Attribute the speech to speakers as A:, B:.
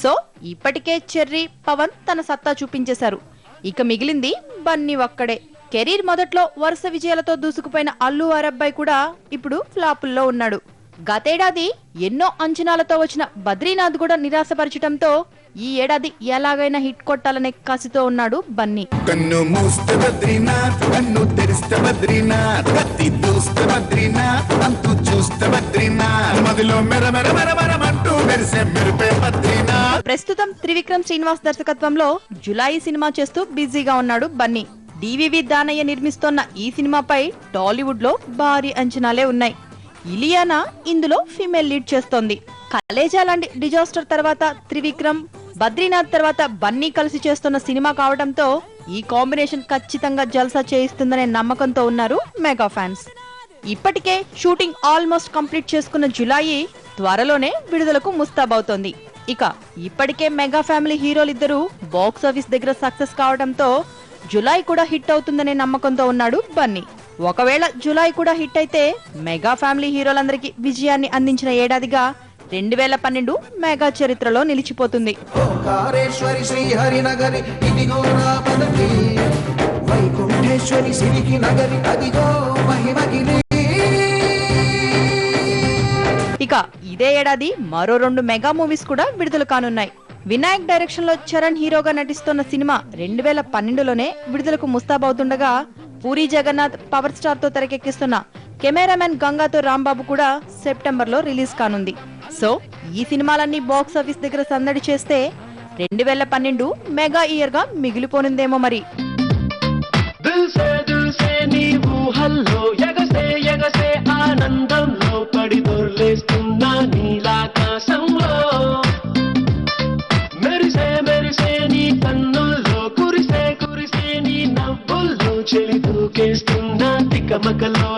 A: So ఇప్పటికే cherry, Pawan తన సత్తా చూపించేశారు. ఇక మిగిలింది బన్నీ ఒక్కడే. కెరీర్ మొదట్లో వరుస విజయాలతో దూసుకుపోయిన అల్లు అరబ్బాయ్ కూడా ఇప్పుడు ఫ్లాపుల్లో ఉన్నాడు. గతేడాది ఎన్నో అంచనాలతో వచ్చిన బద్రీనాథ్ కూడా నిరాశపరచడంతో ఈ ఏడాది ఎలాగైనా హిట్ కొట్టాలనే కసితో ఉన్నాడు బన్నీ.
B: కన్ను మూస్తే బద్రీనాథ్, కన్ను తెరిస్తే బద్రీనాథ్, కత్తి దూస్తే బద్రీనాథ్, అంతు చూస్తే బద్రీనాథ్, మదిలో మెర మెర మెర మెరమంటూ మెరిసే మెరిపే బద్రీనాథ్.
A: ప్రస్తుతం త్రివిక్రమ్ శ్రీనివాస్ దర్శకత్వంలో జులాయి సినిమా చేస్తూ బిజీగా ఉన్నాడు బన్నీ. డివివి దానయ్య నిర్మిస్తోన్న ఈ సినిమాపై టాలీవుడ్ లో భారీ అంచనాలే ఉన్నాయి. ఇలియానా ఇందులో ఫీమేల్ లీడ్ చేస్తోంది. కలేజా లాంటి డిజాస్టర్ తర్వాత త్రివిక్రమ్, బద్రీనాథ్ తర్వాత బన్నీ కలిసి చేస్తున్న సినిమా కావడంతో ఈ కాంబినేషన్ ఖచ్చితంగా జల్సా చేయిస్తుందనే నమ్మకంతో ఉన్నారు మెగా ఫ్యాన్స్. ఇప్పటికే షూటింగ్ ఆల్మోస్ట్ కంప్లీట్ చేసుకున్న జులాయి త్వరలోనే విడుదలకు ముస్తాబవుతోంది. ఇక ఇప్పటికే మెగా ఫ్యామిలీ హీరోలిద్దరూ బాక్స్ ఆఫీస్ దగ్గర సక్సెస్ కావడంతో జులాయి కూడా హిట్ అవుతుందనే నమ్మకంతో ఉన్నాడు బన్నీ. ఒకవేళ జులాయి కూడా హిట్ అయితే మెగా ఫ్యామిలీ హీరోలందరికీ విజయాన్ని అందించిన ఏడాదిగా 2012 మెగా చరిత్రలో నిలిచిపోతుంది. ఇక ఇదే ఏడాది మరో 2 మెగా మూవీస్ కూడా విడుదల కానున్నాయి. వినాయక్ డైరెక్షన్ లో చరణ్ హీరోగా నటిస్తున్న సినిమా 2012లోనే విడుదలకు ముస్తాబవుతుండగా, పూరి జగన్నాథ్ పవర్ స్టార్ తో తెరకెక్కిస్తున్న కెమెరామెన్ గంగాతో రాంబాబు కూడా సెప్టెంబర్ లో రిలీజ్ కానుంది. సో ఈ సినిమాలన్నీ బాక్స్ ఆఫీస్ దగ్గర సందడి చేస్తే 2012 మెగా ఇయర్ గా మిగిలిపోనుందేమో మరి.
C: చెలి దూకేస్తున్నా తికమకలో